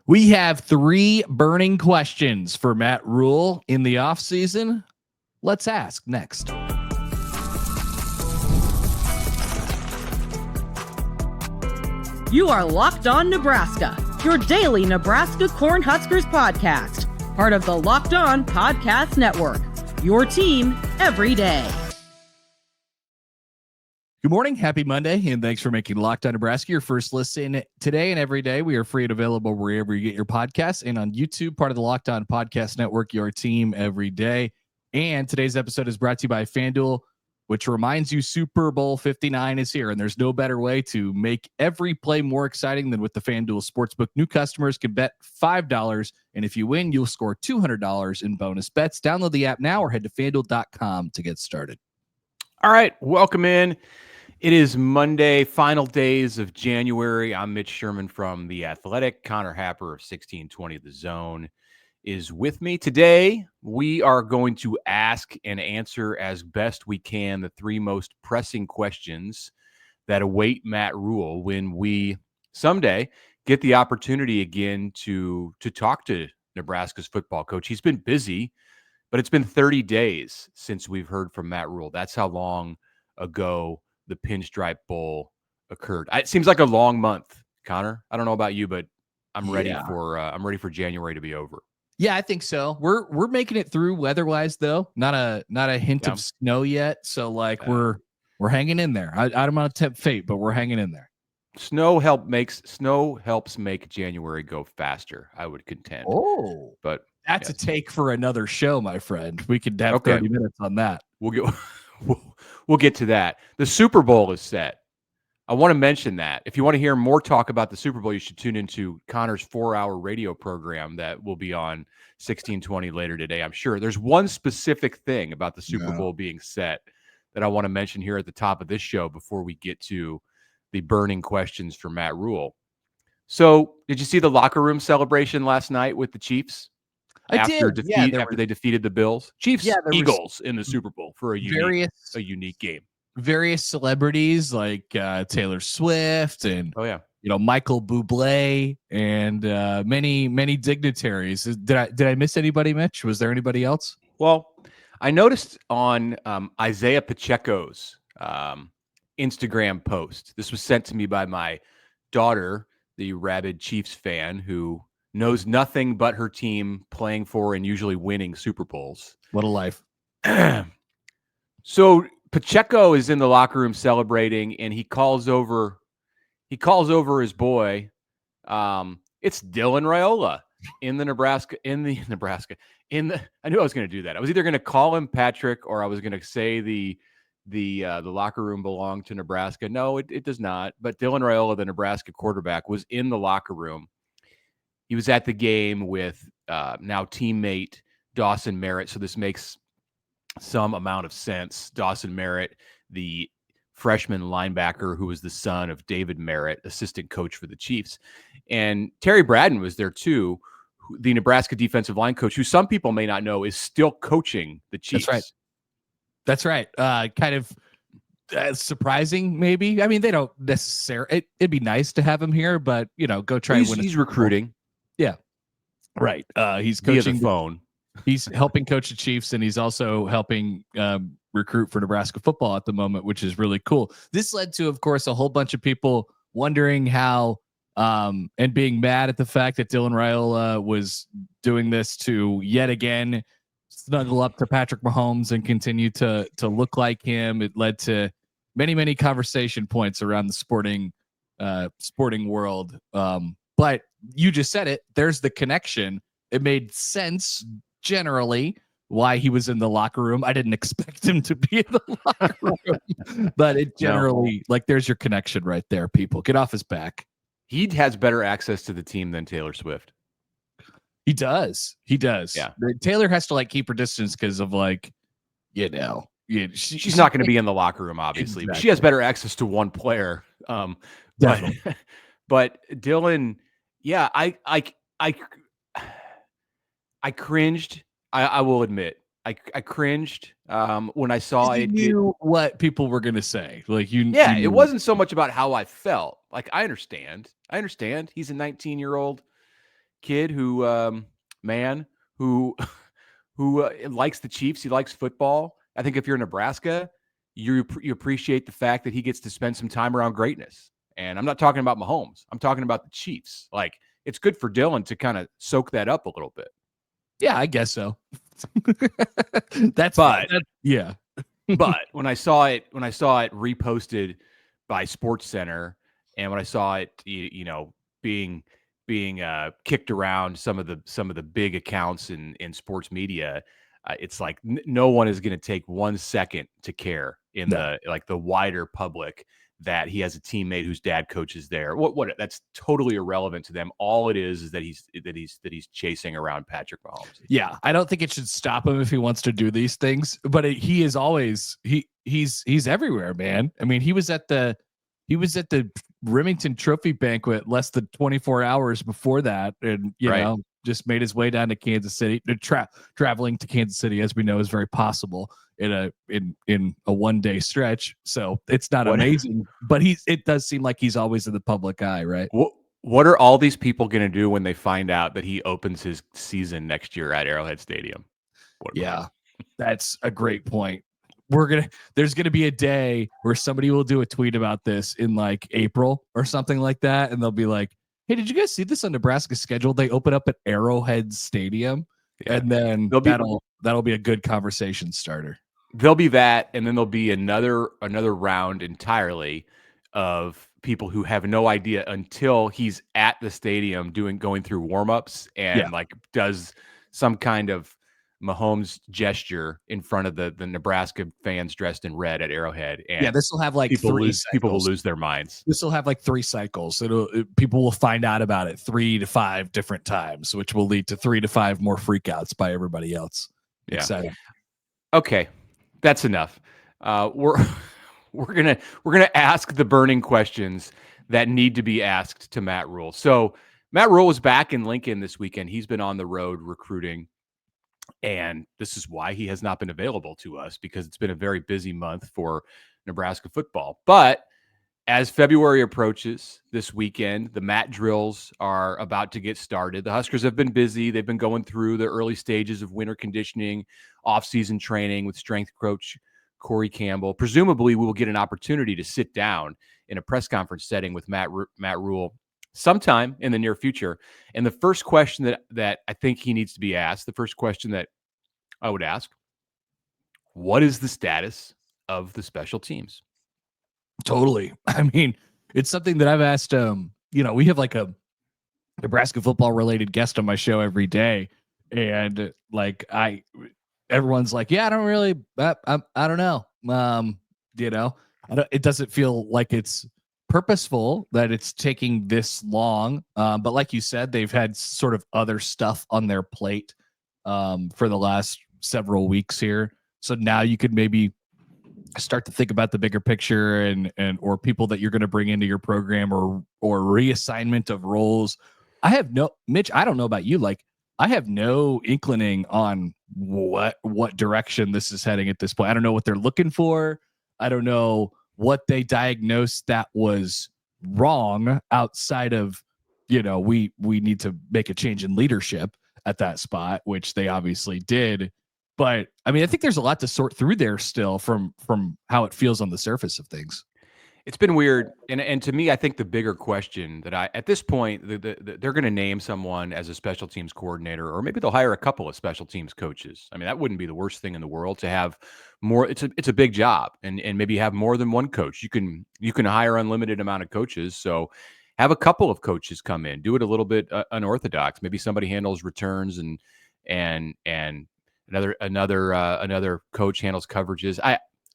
We have 3 burning questions for Matt Rhule in the offseason. Let's ask next. You are Locked On Nebraska, your daily Nebraska Cornhuskers podcast, part of the Locked On Podcast Network, your team every day. Good morning. Happy Monday, and thanks for making Locked On Nebraska your first listen today and every day. We are free and available wherever you get your podcasts and on YouTube, part of the Locked On Podcast Network, your team every day. And today's episode is brought to you by FanDuel, which reminds you Super Bowl 59 is here, and there's no better way to make every play more exciting than with the FanDuel Sportsbook. New customers can bet $5, and if you win, you'll score $200 in bonus bets. Download the app now or head to FanDuel.com to get started. All right, welcome in. It is Monday, final days of January. I'm Mitch Sherman from The Athletic. Connor Happer of 1620 The Zone is with me. Today, we are going to ask and answer as best we can the 3 most pressing questions that await Matt Rhule when we someday get the opportunity again to talk to Nebraska's football coach. He's been busy, but it's been 30 days since we've heard from Matt Rhule. That's how long ago the Pinstripe Bowl occurred. It seems like a long month, Connor. I don't know about you, but I'm ready for January to be over. Yeah, I think so. We're making it through weather-wise, though. Not a hint of snow yet. So we're hanging in there. I don't want to tempt fate, but we're hanging in there. Snow helps make January go faster, I would contend. Oh, but that's a take for another show, my friend. We could have 30 minutes on that. We'll get to that. The Super Bowl is set. I want to mention that. If you want to hear more talk about the Super Bowl, you should tune into Connor's 4-hour radio program that will be on 1620 later today. I'm sure there's one specific thing about the Super Bowl being set that I want to mention here at the top of this show before we get to the burning questions for Matt Rhule. So, did you see the locker room celebration last night with the Chiefs? After they defeated the Bills? Chiefs, Eagles in the Super Bowl for a unique game. Various celebrities like Taylor Swift and Michael Bublé and many dignitaries. Did I miss anybody, Mitch? Was there anybody else? Well, I noticed on Isaiah Pacheco's Instagram post. This was sent to me by my daughter, the rabid Chiefs fan, who knows nothing but her team playing for and usually winning Super Bowls. What a life. So Pacheco is in the locker room celebrating, and he calls over his boy. It's Dylan Raiola I knew I was going to do that. I was either going to call him Patrick or I was going to say the locker room belonged to Nebraska. No, it does not. But Dylan Raiola, the Nebraska quarterback, was in the locker room. He was at the game with now teammate Dawson Merritt, so this makes some amount of sense. Dawson Merritt, the freshman linebacker who was the son of David Merritt, assistant coach for the Chiefs. And Terry Braden was there too, the Nebraska defensive line coach, who some people may not know is still coaching the Chiefs. That's right. Kind of surprising, maybe. I mean, they don't necessarily. It'd be nice to have him here, but go try. He's recruiting. Yeah, right. He's coaching via the phone. He's helping coach the Chiefs, and he's also helping recruit for Nebraska football at the moment, which is really cool. This led to, of course, a whole bunch of people wondering how and being mad at the fact that Dylan Raiola was doing this to yet again snuggle up to Patrick Mahomes and continue to look like him. It led to many conversation points around the sporting world. But you just said it. There's the connection. It made sense generally why he was in the locker room. I didn't expect him to be in the locker room, but it generally there's your connection right there. People, get off his back. He has better access to the team than Taylor Swift. He does. Yeah. Taylor has to keep her distance because of she's not going to be in the locker room, obviously. Exactly. But she has better access to one player. But Dylan, yeah, I cringed. I will admit, I cringed when I saw it. You knew what people were going to say. It wasn't so much about how I felt. I understand. He's a 19-year-old. kid who man who who likes the Chiefs. He likes football. I think if you're Nebraska, you appreciate the fact that he gets to spend some time around greatness. And I'm not talking about Mahomes. I'm talking about the Chiefs. Like, it's good for Dylan to kind of soak that up a little bit. Yeah, I guess so. Yeah. But when I saw it reposted by SportsCenter, and when I saw it, being kicked around some of the big accounts in sports media, it's like no one is going to take 1 second to care in the wider public that he has a teammate whose dad coaches there. What that's totally irrelevant to them. All it is that he's chasing around Patrick Mahomes. Yeah, I don't think it should stop him if he wants to do these things, but he is always he's everywhere, man. I mean, he was at the Remington Trophy banquet less than 24 hours before that, and you know, just made his way down to Kansas City. Traveling to Kansas City, as we know, is very possible in a 1 day stretch. So it's not amazing, but it does seem like he's always in the public eye, right? What are all these people going to do when they find out that he opens his season next year at Arrowhead Stadium? That's a great point. There's gonna be a day where somebody will do a tweet about this in like April or something like that, and they'll be like, "Hey, did you guys see this on Nebraska's schedule? They open up at Arrowhead Stadium," and then that'll be a good conversation starter. There'll be that, and then there'll be another round entirely of people who have no idea until he's at the stadium going through warm-ups and like does some kind of Mahomes gesture in front of the Nebraska fans dressed in red at Arrowhead. And this will have like people will lose their minds. This will have like 3 cycles. People will find out about it 3 to 5 different times, which will lead to 3 to 5 more freakouts by everybody else. Yeah. Exciting. Okay, that's enough. We're gonna ask the burning questions that need to be asked to Matt Rhule. So Matt Rhule was back in Lincoln this weekend. He's been on the road recruiting. And this is why he has not been available to us, because it's been a very busy month for Nebraska football. But as February approaches this weekend, the mat drills are about to get started. The Huskers have been busy. They've been going through the early stages of winter conditioning, off-season training with strength coach Corey Campbell. Presumably, we will get an opportunity to sit down in a press conference setting with Matt Rhule sometime in the near future. And the first question that I think he needs to be asked, the first question that I would ask, what is the status of the special teams? Totally. I mean, it's something that I've asked, we have like a Nebraska football related guest on my show every day. And like, everyone's like, yeah, I don't really, I don't know. It doesn't feel like it's purposeful that it's taking this long. But like you said, they've had sort of other stuff on their plate for the last several weeks here. So now you could maybe start to think about the bigger picture and or people that you're going to bring into your program or reassignment of roles. Mitch, I don't know about you. Like, I have no inclining on what direction this is heading at this point. I don't know what they're looking for. I don't know what they diagnosed that was wrong outside of, we need to make a change in leadership at that spot, which they obviously did. But I mean, I think there's a lot to sort through there still from how it feels on the surface of things. It's been weird. And to me, I think the bigger question that at this point, they're going to name someone as a special teams coordinator, or maybe they'll hire a couple of special teams coaches. I mean, that wouldn't be the worst thing in the world to have more. It's a big job, and maybe have more than one coach. You can hire unlimited amount of coaches. So have a couple of coaches come in, do it a little bit unorthodox. Maybe somebody handles returns and another coach handles coverages.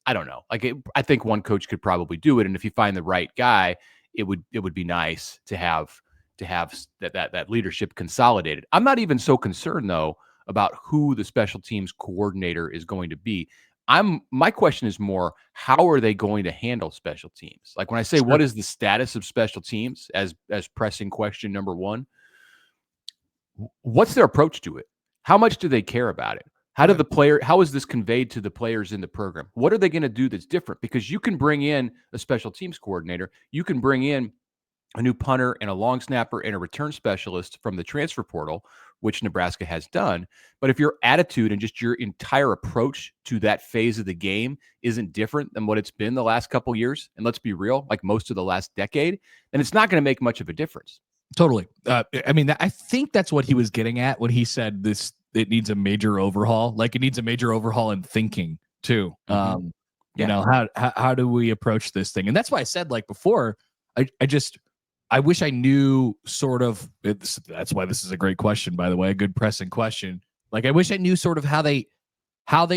I don't know. I think one coach could probably do it, and if you find the right guy, it would be nice to have that leadership consolidated. I'm not even so concerned though about who the special teams coordinator is going to be. My question is more, how are they going to handle special teams? Like when I say what is the status of special teams as pressing question number one, what's their approach to it? How much do they care about it? How is this conveyed to the players in the program? What are they going to do that's different? Because you can bring in a special teams coordinator. You can bring in a new punter and a long snapper and a return specialist from the transfer portal, which Nebraska has done. But if your attitude and just your entire approach to that phase of the game isn't different than what it's been the last couple years, and let's be real, like most of the last decade, then it's not going to make much of a difference. Totally. I mean, I think that's what he was getting at when he said it needs a major overhaul. Like, it needs a major overhaul in thinking too. Mm-hmm. You know, how do we approach this thing? And that's why I said, like, before, I wish I knew sort of, that's why this is a great question, by the way, a good pressing question. Like, I wish I knew sort of how they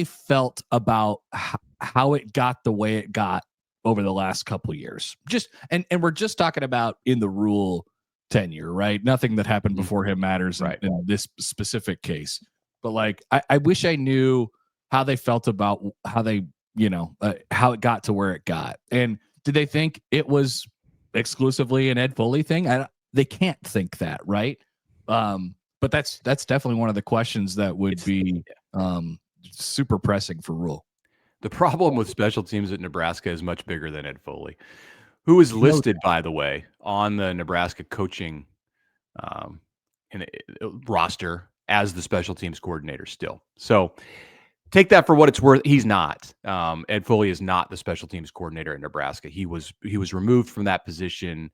felt about how it got the way it got over the last couple of years. Just, and we're just talking about in the Rhule tenure, right? Nothing that happened before him matters in this specific case. But like, I wish I knew how they felt about how they, how it got to where it got. And did they think it was exclusively an Ed Foley thing? They can't think that, right? But that's definitely one of the questions that would be super pressing for Rhule. The problem with special teams at Nebraska is much bigger than Ed Foley, who is listed, by the way, on the Nebraska coaching roster as the special teams coordinator still. So take that for what it's worth. He's not. Ed Foley is not the special teams coordinator at Nebraska. He was removed from that position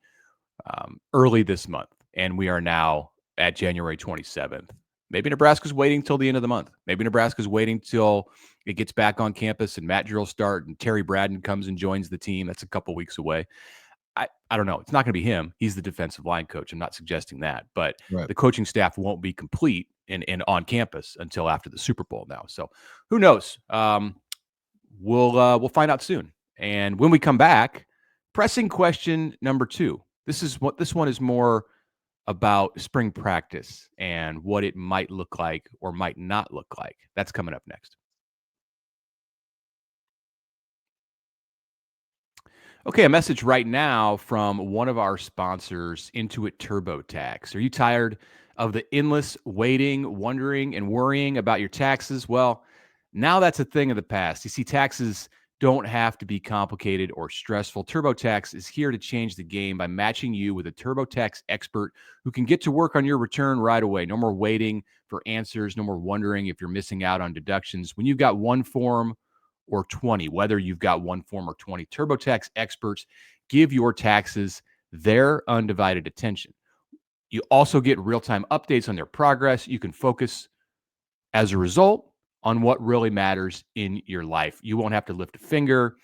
early this month, and we are now at January 27th. Maybe Nebraska's waiting till the end of the month. Maybe Nebraska's waiting till it gets back on campus and Matt Rhule start and Terry Braden comes and joins the team. That's a couple weeks away. I don't know. It's not going to be him. He's the defensive line coach. I'm not suggesting that, but the coaching staff won't be complete and on campus until after the Super Bowl now. So who knows? We'll find out soon. And when we come back, pressing question number 2. This one is more about spring practice and what it might look like or might not look like. That's coming up next. Okay, a message right now from one of our sponsors, Intuit TurboTax. Are you tired of the endless waiting, wondering, and worrying about your taxes? Well, now that's a thing of the past. You see, taxes don't have to be complicated or stressful. TurboTax is here to change the game by matching you with a TurboTax expert who can get to work on your return right away. No more waiting for answers, no more wondering if you're missing out on deductions. When you've got one form or 20, whether you've got one form or 20, TurboTax experts give your taxes their undivided attention. You also get real-time updates on their progress. You can focus, as a result, on what really matters in your life. You won't have to lift a finger.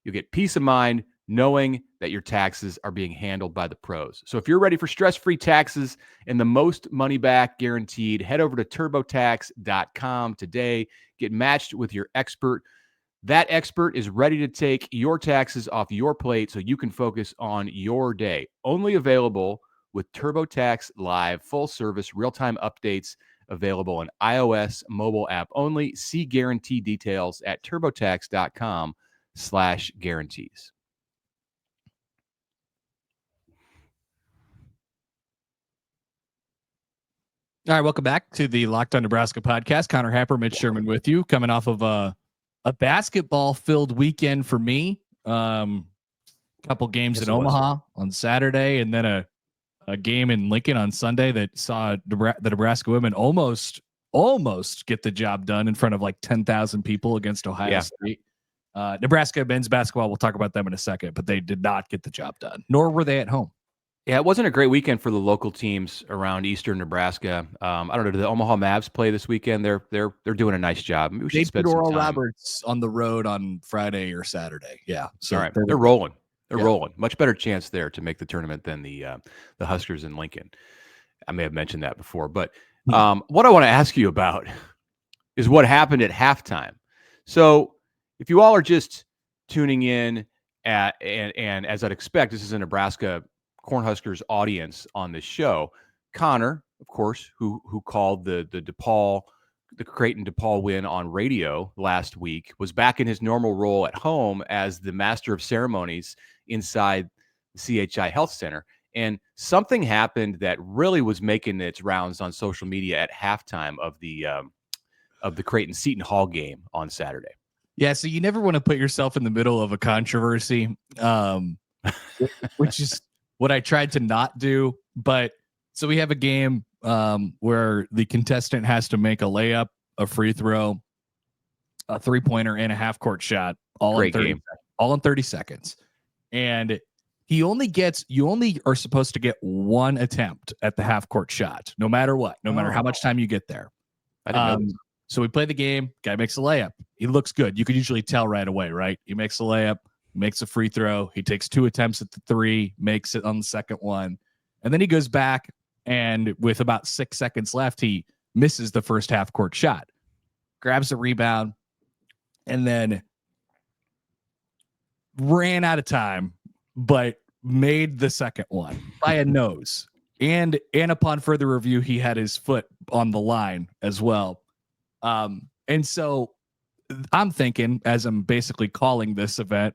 You'll get peace of mind knowing that your taxes are being handled by the pros. So if you're ready for stress-free taxes and the most money back guaranteed, head over to TurboTax.com today. Get matched with your expert. That expert is ready to take your taxes off your plate so you can focus on your day. Only available with TurboTax Live Full Service real-time updates available on iOS mobile app only. See guarantee details at turbotax.com/guarantees. All right, welcome back to the Locked On Nebraska podcast. Connor Happer, Mitch Sherman with you, coming off of a basketball-filled weekend for me. Couple games in Omaha on Saturday, and then a game in Lincoln on Sunday that saw the Nebraska women almost get the job done in front of like 10,000 people against Ohio State. Nebraska men's basketball, we'll talk about them in a second, but they did not get the job done, nor were they at home. Yeah, it wasn't a great weekend for the local teams around Eastern Nebraska. I don't know. Do the Omaha Mavs play this weekend? They're doing a nice job. Maybe we should spend some time. Roberts on the road on Friday or Saturday. Yeah, so all right, they're rolling. They're rolling. Much better chance there to make the tournament than the Huskers in Lincoln. I may have mentioned that before, but what I want to ask you about is what happened at halftime. So if you all are just tuning in and as I'd expect, this is a Nebraska Cornhuskers audience on this show. Connor, of course, who called the Creighton DePaul win on radio last week, was back in his normal role at home as the master of ceremonies inside the CHI Health Center. And something happened that really was making its rounds on social media at halftime of the Creighton Seton Hall game on Saturday. Yeah, so you never want to put yourself in the middle of a controversy, which is what I tried to not do. But so we have a game where the contestant has to make a layup, a free throw, a 3-pointer, and a half-court shot all in 30 seconds. And you only are supposed to get one attempt at the half-court shot, no matter what, no matter how much time you get there. I didn't know. So we play the game. Guy makes a layup. He looks good. You can usually tell right away, right? He makes a layup, makes a free throw. He takes 2 attempts at the 3, makes it on the second one. And then he goes back, and with about 6 seconds left, he misses the first half-court shot, grabs the rebound, and then ran out of time, but made the second one by a nose. And upon further review, he had his foot on the line as well. And so I'm thinking, as I'm basically calling this event,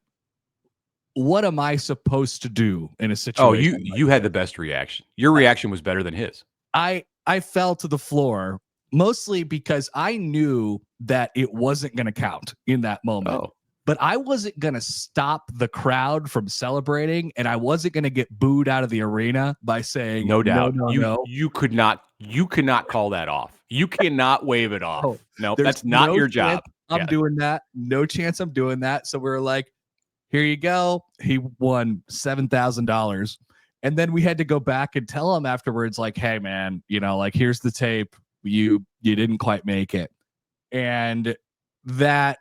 what am I supposed to do in a situation? Oh, you had the best reaction. Your reaction was better than his. I fell to the floor, mostly because I knew that it wasn't going to count in that moment. Oh. But I wasn't going to stop the crowd from celebrating, and I wasn't going to get booed out of the arena by saying, no doubt, no. You could not call that off. You cannot wave it off. Oh, no, that's not your job. I'm doing that. No chance I'm doing that. So we were like, here you go. He won $7,000. And then we had to go back and tell him afterwards, like, hey man, like, here's the tape. You didn't quite make it. And that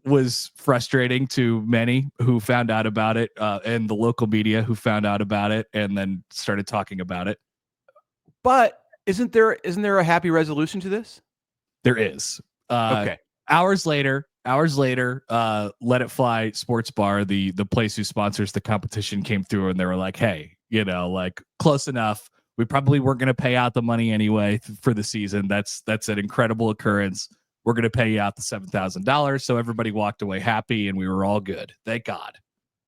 was frustrating to many who found out about it, and the local media who found out about it and then started talking about it. But isn't there a happy resolution to this? There is. Okay. Hours later, Let It Fly Sports Bar, the place who sponsors the competition, came through and they were like, hey, like, close enough. We probably weren't going to pay out the money anyway for the season. That's an incredible occurrence. We're going to pay you out the $7,000. So everybody walked away happy and we were all good. Thank God.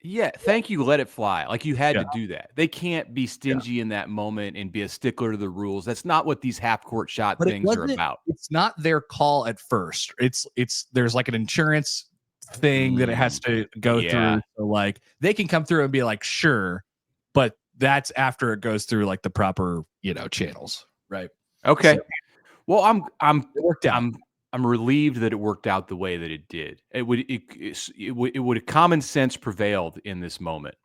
Yeah. Thank you. Let it fly. Like, you had to do that. They can't be stingy in that moment and be a stickler to the rules. That's not what these half-court shot things are about. It's not their call at first. There's like an insurance thing that it has to go through. So like, they can come through and be like, sure, but that's after it goes through like the proper, channels. Right. Okay. So, well, it worked out. I'm relieved that it worked out the way that it did. It would have common sense prevailed in this moment.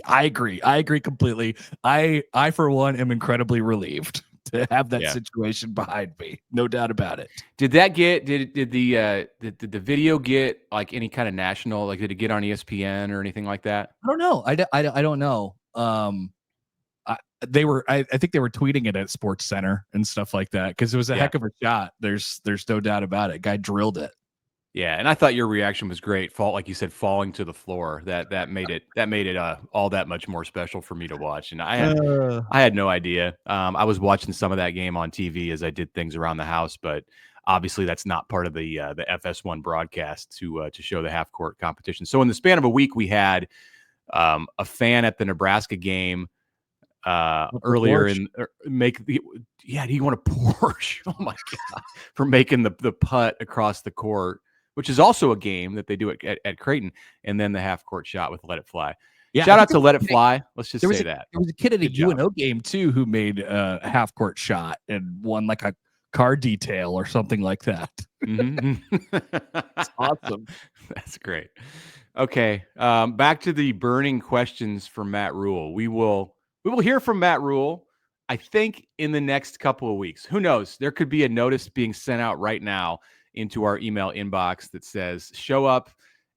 I agree completely. I for one am incredibly relieved to have that situation behind me. No doubt about it. Did the video get like any kind of national, like, did it get on ESPN or anything like that? I don't know. I don't know. I think they were tweeting it at Sports Center and stuff like that, because it was a heck of a shot. There's no doubt about it. Guy drilled it. Yeah, and I thought your reaction was great. Like you said, falling to the floor. That made it all that much more special for me to watch. And I had no idea. I was watching some of that game on TV as I did things around the house, but obviously that's not part of the FS1 broadcast to show the half court competition. So in the span of a week, we had a fan at the Nebraska game. Earlier he won a Porsche. Oh my God, for making the putt across the court, which is also a game that they do at Creighton, and then the half court shot with Let It Fly. Yeah, shout out to Let It Fly. Let's just say that. There was a kid at a UNO game too who made a half court shot and won like a car detail or something like that. Mm-hmm. That's awesome. That's great. Okay, back to the burning questions for Matt Rhule. We will hear from Matt Rhule, I think, in the next couple of weeks. Who knows? There could be a notice being sent out right now into our email inbox that says, show up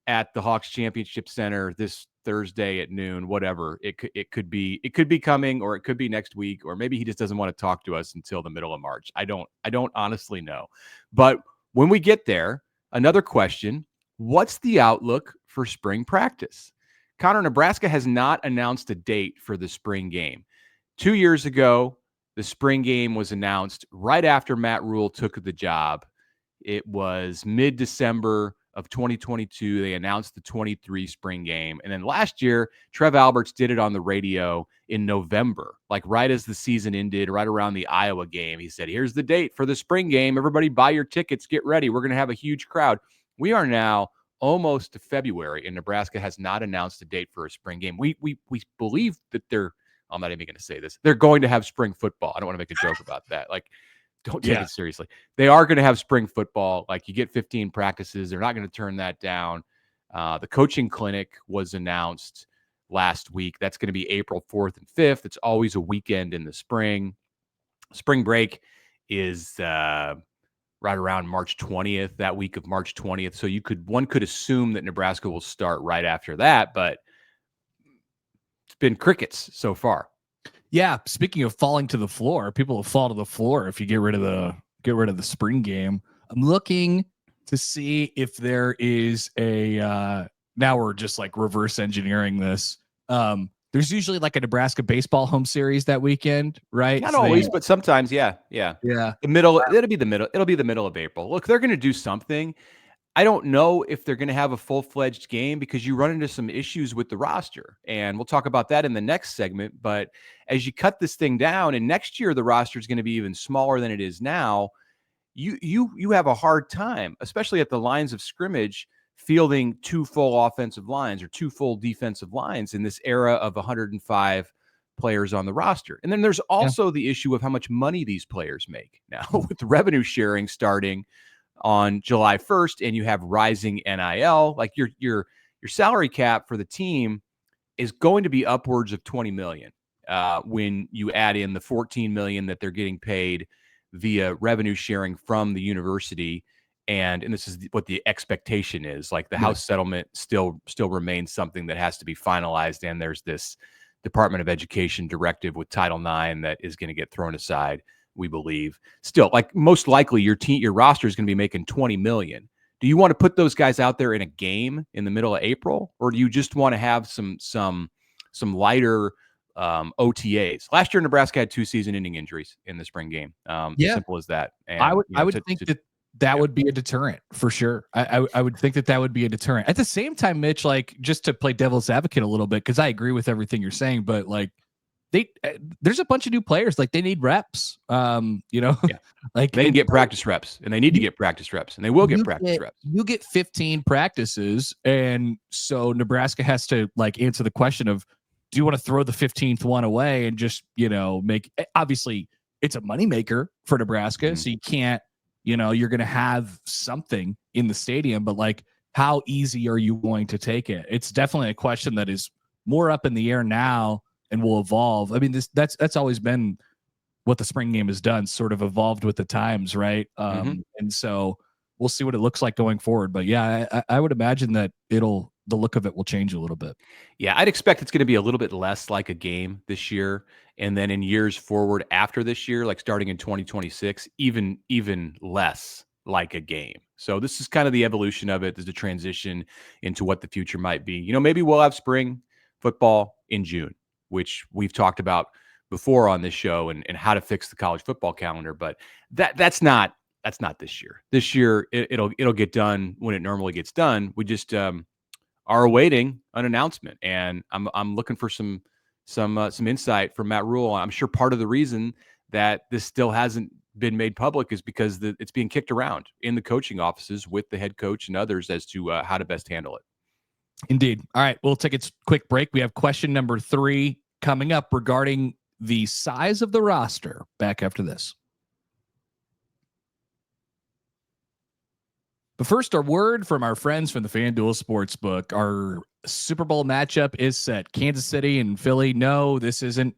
at the Hawks Championship Center this Thursday at noon, whatever. It could be coming, or it could be next week, or maybe he just doesn't want to talk to us until the middle of March. I don't honestly know. But when we get there, another question, what's the outlook for spring practice? Connor, Nebraska has not announced a date for the spring game. 2 years ago, the spring game was announced right after Matt Rhule took the job. It was mid-December of 2022. They announced the 23 spring game. And then last year, Trev Alberts did it on the radio in November, like right as the season ended, right around the Iowa game. He said, here's the date for the spring game. Everybody buy your tickets. Get ready. We're going to have a huge crowd. We are now almost to February, and Nebraska has not announced a date for a spring game. We believe that I'm not even going to say this. They're going to have spring football. I don't want to make a joke about that. Like, don't take it seriously. They are going to have spring football. Like, you get 15 practices. They're not going to turn that down. The coaching clinic was announced last week. That's going to be April 4th and 5th. It's always a weekend in the spring. Spring break is right around March 20th, that week of March 20th. So one could assume that Nebraska will start right after that, but it's been crickets so far. Yeah. Speaking of falling to the floor, people will fall to the floor if you get rid of the spring game. I'm looking to see if there is now we're just like reverse engineering this. There's usually like a Nebraska baseball home series that weekend, right? Not always, but sometimes. Yeah. The middle, it'll be the middle of April. Look, they're going to do something. I don't know if they're going to have a full-fledged game because you run into some issues with the roster, and we'll talk about that in the next segment. But as you cut this thing down, and next year the roster is going to be even smaller than it is now, you have a hard time, especially at the lines of scrimmage, fielding two full offensive lines or two full defensive lines in this era of 105 players on the roster. And then there's also the issue of how much money these players make now with the revenue sharing starting on July 1st, and you have rising NIL. Like your salary cap for the team is going to be upwards of 20 million when you add in the 14 million that they're getting paid via revenue sharing from the university. And this is what the expectation is. Like the House settlement still remains something that has to be finalized. And there's this Department of Education directive with Title IX that is going to get thrown aside, we believe. Still, like most likely your roster is going to be making 20 million. Do you want to put those guys out there in a game in the middle of April? Or do you just want to have some lighter OTAs? Last year, Nebraska had 2 season-ending injuries in the spring game. Simple as that. And, I would think that would be a deterrent for sure. I would think that would be a deterrent. At the same time, Mitch, like just to play devil's advocate a little bit, because I agree with everything you're saying, but like there's a bunch of new players, like they need reps. Like they can get practice reps, and they need to get practice reps, and they will get practice reps. You get 15 practices, and so Nebraska has to like answer the question of, do you want to throw the 15th one away and just make? Obviously, it's a moneymaker for Nebraska, so you can't. You're going to have something in the stadium, but like, how easy are you going to take it? It's definitely a question that is more up in the air now and will evolve. I mean, that's always been what the spring game has done, sort of evolved with the times, right? And so we'll see what it looks like going forward. But yeah, I would imagine that the look of it will change a little bit. Yeah, I'd expect it's going to be a little bit less like a game this year. And then in years forward after this year, like starting in 2026, even less like a game. So this is kind of the evolution of it. There's a transition into what the future might be. Maybe we'll have spring football in June, which we've talked about before on this show, and how to fix the college football calendar. But that's not this year. This year, it'll get done when it normally gets done. We just are awaiting an announcement, and I'm looking for some insight from Matt Rhule. I'm sure part of the reason that this still hasn't been made public is because it's being kicked around in the coaching offices with the head coach and others as to how to best handle it. Indeed. All right, we'll take a quick break. We have question number 3 coming up regarding the size of the roster. Back after this. But first, our word from our friends from the FanDuel Sportsbook. Our Super Bowl matchup is set. Kansas City and Philly. No, this isn't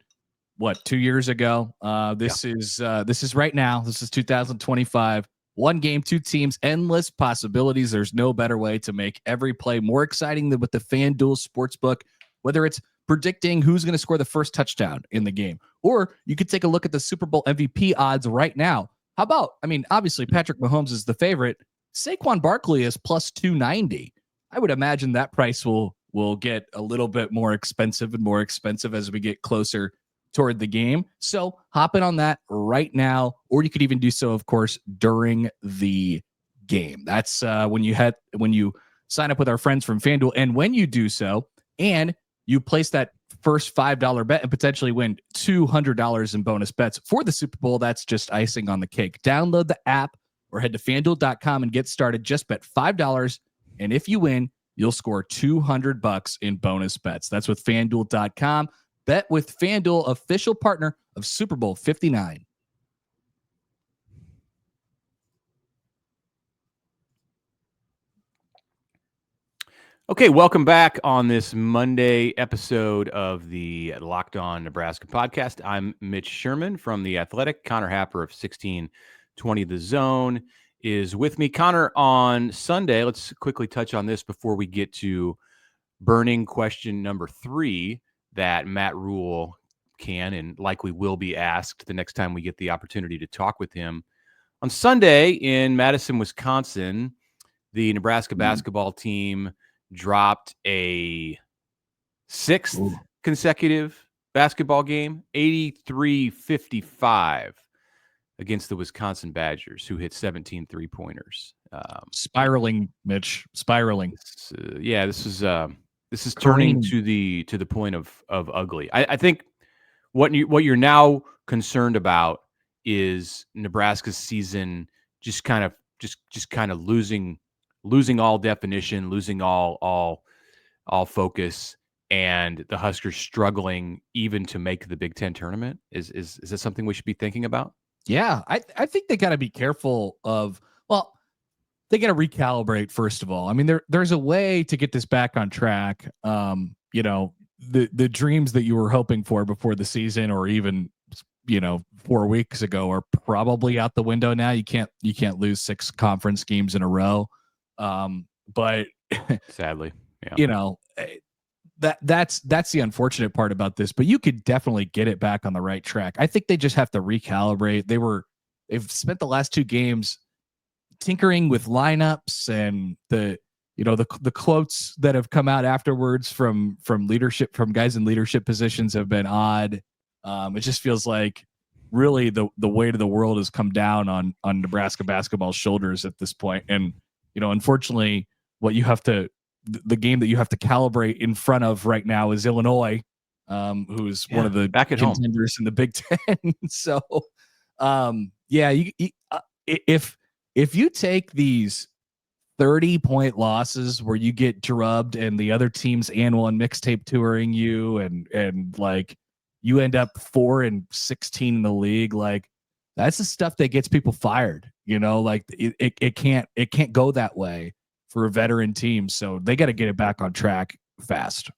2 years ago. This is right now. This is 2025. One game, 2 teams, endless possibilities. There's no better way to make every play more exciting than with the FanDuel Sportsbook. Whether it's predicting who's going to score the first touchdown in the game, or you could take a look at the Super Bowl MVP odds right now. How about, obviously Patrick Mahomes is the favorite. Saquon Barkley is plus 290. I would imagine that price will get a little bit more expensive and more expensive as we get closer toward the game. So hop in on that right now, or you could even do so, of course, during the game. That's when you sign up with our friends from FanDuel, and when you do so, and you place that first $5 bet and potentially win $200 in bonus bets for the Super Bowl. That's just icing on the cake. Download the app or head to FanDuel.com and get started. Just bet $5 And if you win, you'll score $200 in bonus bets. That's with FanDuel.com. Bet with FanDuel, official partner of Super Bowl 59. Okay, welcome back on this Monday episode of the Locked On Nebraska podcast. I'm Mitch Sherman from The Athletic. Connor Happer of 1620 The Zone is with me. Connor, on Sunday, let's quickly touch on this before we get to burning question number 3 that Matt Rhule can and likely will be asked the next time we get the opportunity to talk with him. On Sunday in Madison, Wisconsin, the Nebraska basketball team dropped a 6th consecutive basketball game, 83-55 against the Wisconsin Badgers, who hit 17 three-pointers. Spiraling, Mitch, spiraling. This is turning to the point of ugly. I think what you're now concerned about is Nebraska's season just kind of losing all definition, losing all focus, and the Huskers struggling even to make the Big Ten tournament. Is that something we should be thinking about? Yeah, I think they got to be careful of, well, they got to recalibrate first of all. I mean, there's a way to get this back on track. The dreams that you were hoping for before the season, or even 4 weeks ago, are probably out the window now. You can't lose 6 conference games in a row. But sadly, yeah. That's the unfortunate part about this, but you could definitely get it back on the right track. I think they just have to recalibrate. They've spent the last 2 games tinkering with lineups, and the quotes that have come out afterwards from leadership, from guys in leadership positions, have been odd. It just feels like really the weight of the world has come down on Nebraska basketball's shoulders at this point. And unfortunately, the game that you have to calibrate in front of right now is Illinois, who's one of the back at contenders in the Big Ten. So, if you take these 30-point losses where you get drubbed and the other team's annual and mixtape touring you, and like you end up 4-16 in the league, like that's the stuff that gets people fired. Like it can't go that way for a veteran team. So they got to get it back on track fast.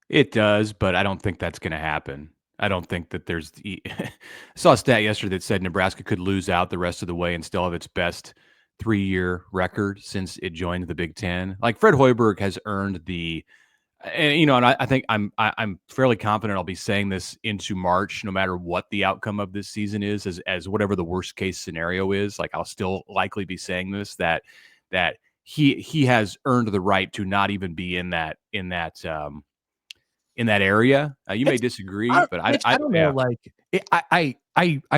It does, but I don't think that's going to happen. I don't think that there's I saw a stat yesterday that said Nebraska could lose out the rest of the way and still have its best 3-year record since it joined the Big Ten. Like, Fred Hoiberg has earned and I think I'm fairly confident I'll be saying this into March, no matter what the outcome of this season is, as whatever the worst case scenario is. Like, I'll still likely be saying this, that he has earned the right to not even be in that area. You may disagree, but I don't know. Like, I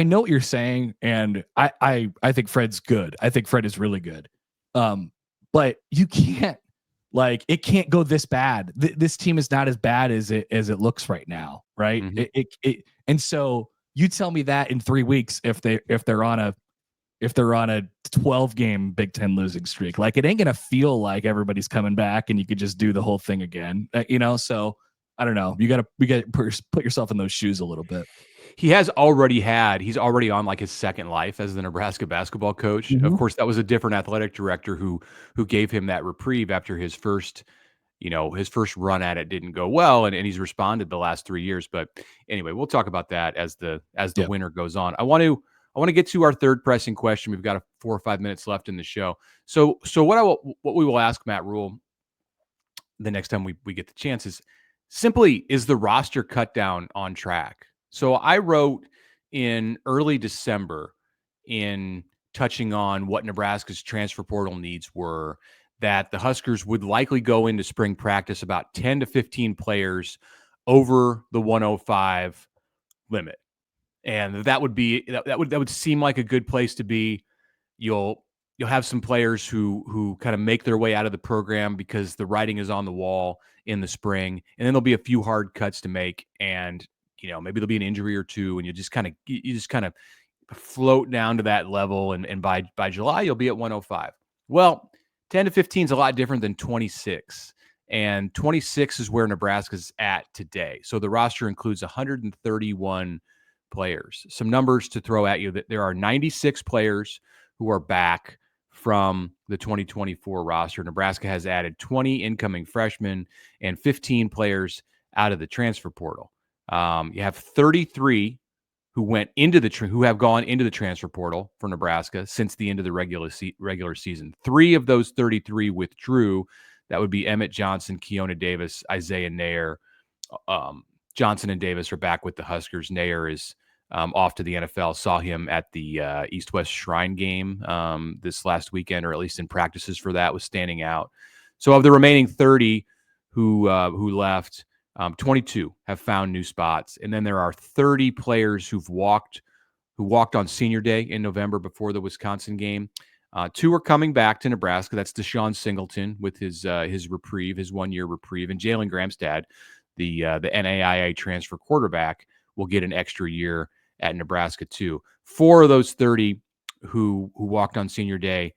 know what you're saying, and I think Fred's good. I think Fred is really good. But you can't, like, it can't go this bad. This team is not as bad as it looks right now, right? Mm-hmm. And so you tell me that in 3 weeks, if they're on a 12-game Big Ten losing streak, like, it ain't gonna feel like everybody's coming back and you could just do the whole thing again. So I don't know. You got to put yourself in those shoes a little bit. He's already on like his second life as the Nebraska basketball coach. Mm-hmm. Of course, that was a different athletic director who gave him that reprieve after his first run at it didn't go well, and he's responded the last 3 years. But anyway, we'll talk about that as the winter goes on. I want to get to our third pressing question. We've got 4 or 5 minutes left in the show. So what we will ask Matt Rhule the next time we get the chance is simply, is the roster cut down on track? So I wrote in early December, in touching on what Nebraska's transfer portal needs were, that the Huskers would likely go into spring practice about 10 to 15 players over the 105 limit. And that would seem like a good place to be. You'll have some players who kind of make their way out of the program because the writing is on the wall in the spring, and then there'll be a few hard cuts to make, and maybe there'll be an injury or two, and you just kind of float down to that level, and by July you'll be at 105. Well, 10 to 15 is a lot different than 26. And 26 is where Nebraska's at today. So the roster includes 131 players. Some numbers to throw at you: that there are 96 players who are back from the 2024 roster. Nebraska has added 20 incoming freshmen and 15 players out of the transfer portal. You have 33 who have gone into the transfer portal for Nebraska since the end of the regular season. 3 of those 33 withdrew. That would be Emmett Johnson, Keona Davis, Isaiah Nair. Johnson and Davis are back with the Huskers. Nair is off to the NFL. Saw him at the East-West Shrine game this last weekend, or at least in practices for that, was standing out. So of the remaining 30 who left, 22 have found new spots. And then there are 30 players who walked on senior day in November before the Wisconsin game. 2 are coming back to Nebraska. That's Deshaun Singleton with his reprieve, his 1-year reprieve, and Jalen Gramstad, the NAIA transfer quarterback, will get an extra year at Nebraska too. 4 of those 30 who walked on senior day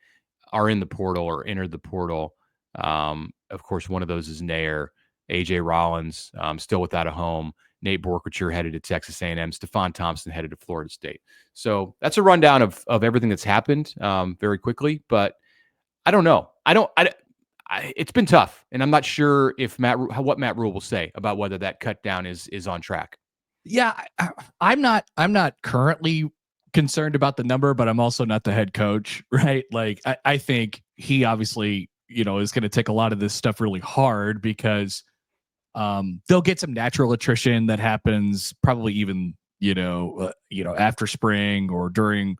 are in the portal or entered the portal. Of course, one of those is Nair. AJ Rollins still without a home. Nate Borkacher headed to Texas A&M. Stephon Thompson headed to Florida State. So that's a rundown of everything that's happened very quickly. But I don't know. It's been tough, and I'm not sure if what Matt Rhule will say about whether that cut down is on track. Yeah, I'm not currently concerned about the number, but I'm also not the head coach, right? Like I think he obviously, is going to take a lot of this stuff really hard because they'll get some natural attrition that happens probably even, after spring or during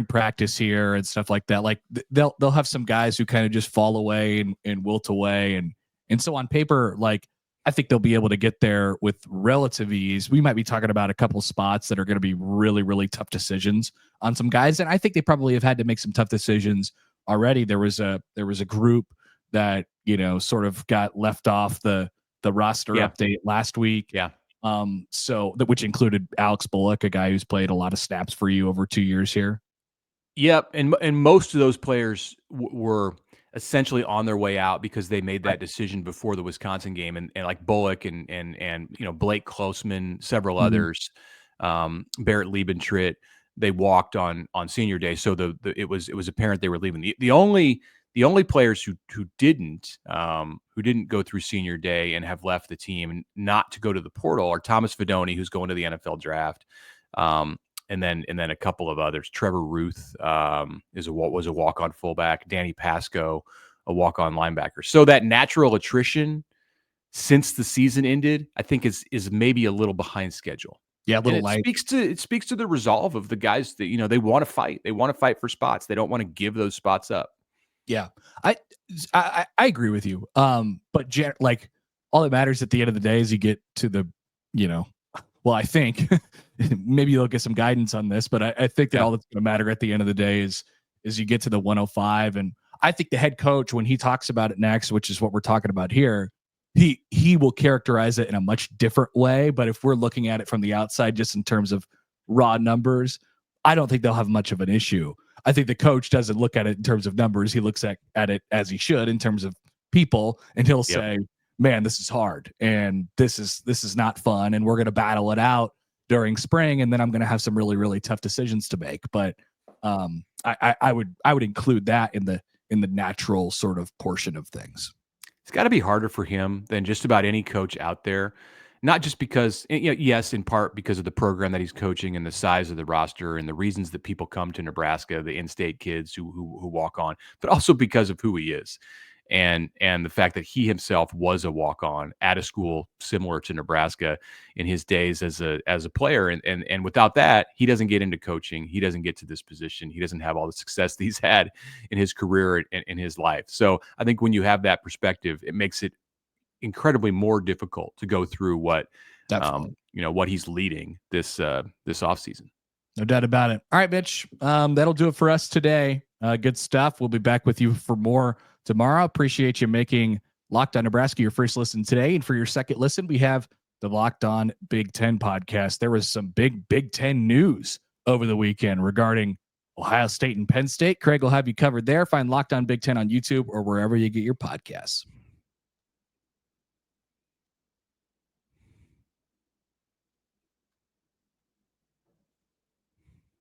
practice here and stuff like that. Like they'll have some guys who kind of just fall away and wilt away. And so on paper, like, I think they'll be able to get there with relative ease. We might be talking about a couple spots that are going to be really, really tough decisions on some guys. And I think they probably have had to make some tough decisions already. There was a group that, sort of got left off the roster update last week. Yeah. Which included Alex Bullock, a guy who's played a lot of snaps for you over 2 years here. Yep. And most of those players were essentially on their way out because they made that decision before the Wisconsin game, and like Bullock and Blake Closeman, several others, Barrett Liebentritt, they walked on senior day. So it was apparent they were leaving. The only players who didn't go through senior day and have left the team and not to go to the portal are Thomas Fidone, who's going to the NFL draft, and then a couple of others. Trevor Ruth was a walk-on fullback. Danny Pasco, a walk-on linebacker. So that natural attrition since the season ended, I think is maybe a little behind schedule. Yeah, a little light. It speaks to the resolve of the guys that they want to fight. They want to fight for spots. They don't want to give those spots up. Yeah, I agree with you. But like all that matters at the end of the day is you get to the, well, I think maybe you'll get some guidance on this, but I think that all that's going to matter at the end of the day is you get to the 105. And I think the head coach, when he talks about it next, which is what we're talking about here, he will characterize it in a much different way. But if we're looking at it from the outside, just in terms of raw numbers, I don't think they'll have much of an issue. I think the coach doesn't look at it in terms of numbers. He looks at it as he should in terms of people, and he'll say, man, this is hard and this is not fun. And we're going to battle it out during spring. And then I'm going to have some really, really tough decisions to make. But I would include that in the natural sort of portion of things. It's got to be harder for him than just about any coach out there. Not just because, yes, in part because of the program that he's coaching and the size of the roster and the reasons that people come to Nebraska, the in-state kids who walk on, but also because of who he is. And the fact that he himself was a walk-on at a school similar to Nebraska in his days as a player. And without that, he doesn't get into coaching. He doesn't get to this position. He doesn't have all the success that he's had in his career and in his life. So I think when you have that perspective, it makes it incredibly more difficult to go through what he's leading this offseason. No doubt about it. All right, Mitch, that'll do it for us today. Good stuff. We'll be back with you for more tomorrow. Appreciate you making Locked On Nebraska your first listen today. And for your second listen, we have the Locked On Big Ten podcast. There was some big Ten news over the weekend regarding Ohio State and Penn State. Craig will have you covered there. Find Locked On Big Ten on YouTube or wherever you get your podcasts.